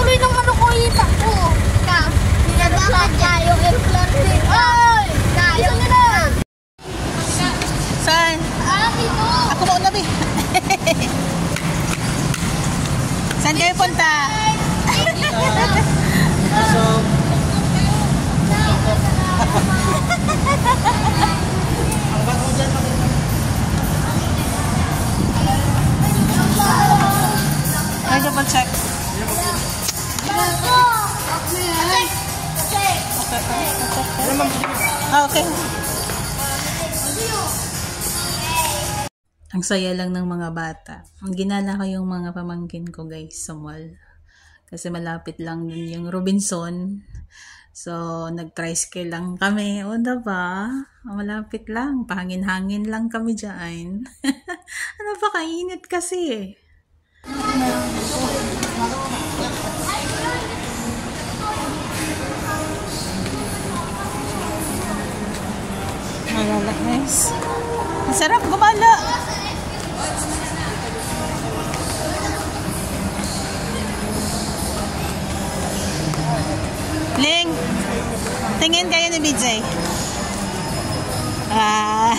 tuloy ng ano ko ita ko. Bakit tayo implante? Ay! Tayo na! Saan? Dito! Ako mauna, Bi. Saan kayo punta? Ay, double check. Okay. Ang saya lang ng mga bata. Ang ginala ko yung mga pamangkin ko guys sa mall. Kasi malapit lang dun yung Robinson. So, nag-tricycle lang kami. O, diba? Malapit lang. Pahangin-hangin lang kami dyan. Ano ba, kainit kasi. Malala guys. Ang sarap gumala. Ling, tingin kayo ni BJ. Ah.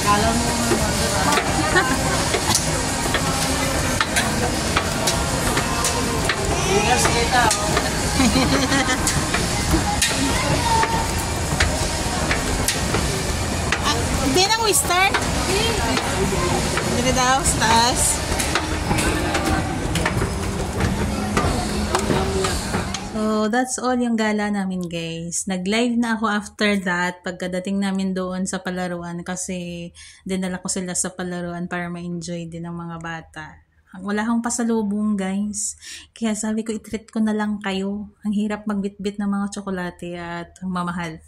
Akala mo Bigas kita, Hindi nang we start? Hindi daw, sa taas. So, that's all yung gala namin guys. Nag-live na ako after that pagkadating namin doon sa palaruan kasi dinala ko sila sa palaruan para ma-enjoy din ng mga bata. Wala akong pasalubong guys. Kaya sabi ko i-treat ko na lang kayo. Ang hirap magbitbit ng mga tsokolate at mamahal.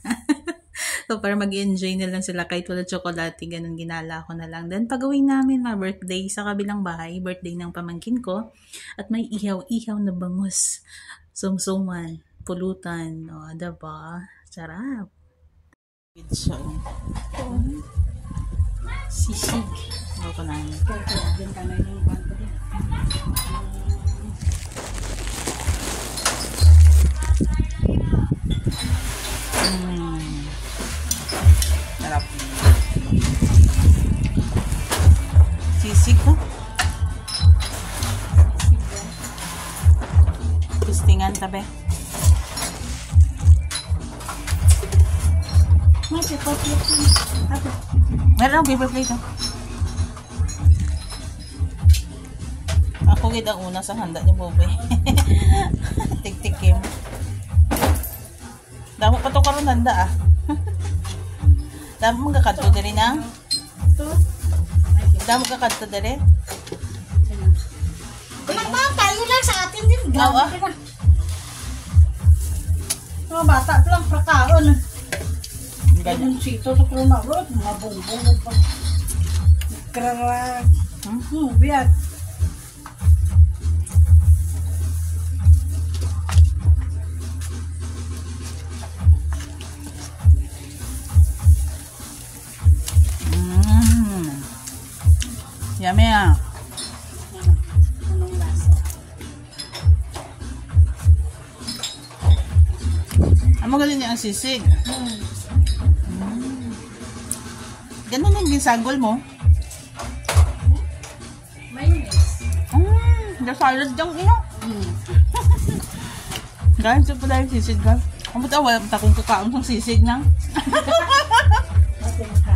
So, para mag-enjoy na lang sila kahit wala tsokolate, ganun ginala ko na lang. Then, pag-uwi namin, birthday sa kabilang bahay, birthday ng pamangkin ko. At may ihaw-ihaw na bangus. Sumsuman, pulutan, o, diba? Sarap. Sisig. Ano ko namin? Sarap. Sisig ko. Tustingan tabi. May paper plate. Meron ang paper plate. Ako gid ang una sa handa ni Bobe. Tik-tikim. Damo pa to karon handa ah. Damo mga kadto diri na. Damo ka kadto diri. Kenapa tayo lang sa atin din? Oo. Mga bata ito lang prakaon. Ganyan. Yung sito sa krumabot, mga bongbong pa. Kararag. Biyak. Yummy ah. Anong lasa? Ang magaling niya ang sisig. Ganun yung gisagol mo. Mayonnaise. The salad dyan ino. Guys, ito pala yung sisig guys. Ang buta, wala takong kakaon ng sisig na. Ating ka.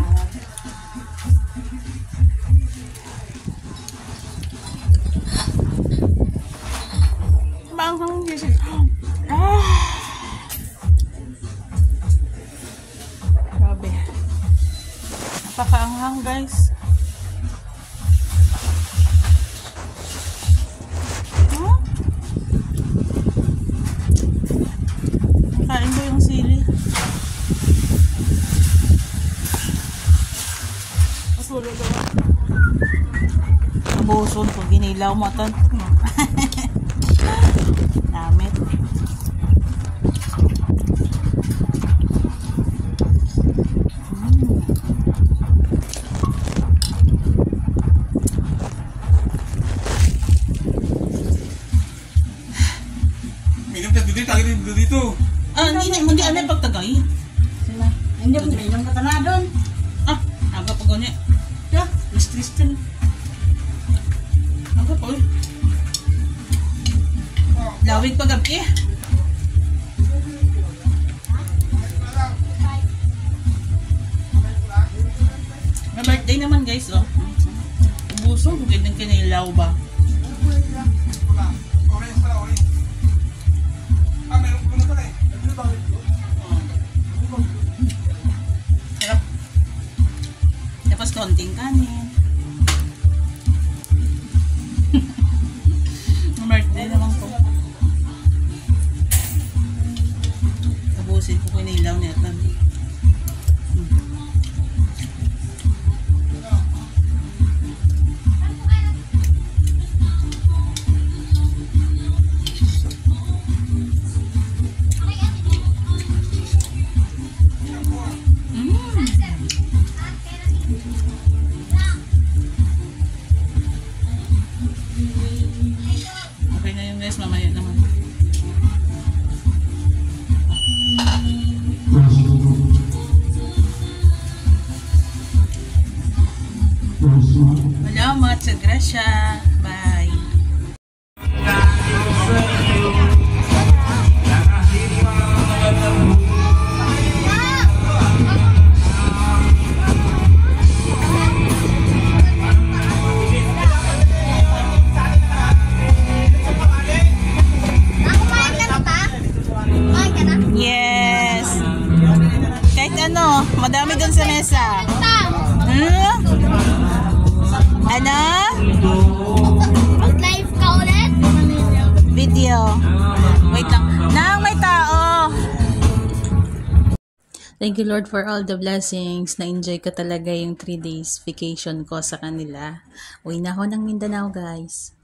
Anghang guys. Huh? Kain ko yung sili. Masulo daw. Buson ko ginilaw mo ton. Damit. Dito. Ah, hindi ano pagtagay. Sila. Hindi mo minum ka na doon. Ah, aga pa gani. Ya, Tristan. Aga pa. Lawig pa gabi. May birthday naman guys, oh. Ubusong, kung ganyan kinilaw ba? Sarap. Tapos konting kanin. Birthday naman ko. Tabusin ko kinilaw niya. Okay na yun guys, mamaya naman. Salamat sa grasya. Bye. Yes. Kahit ano, madami dun sa mesa. Hmm? Ano? Mag-live ka ulit? Video. Wait lang. Nang may tao. Thank you Lord for all the blessings. Na-enjoy ko talaga yung 3 days vacation ko sa kanila. Uwi na ako ng Mindanao guys.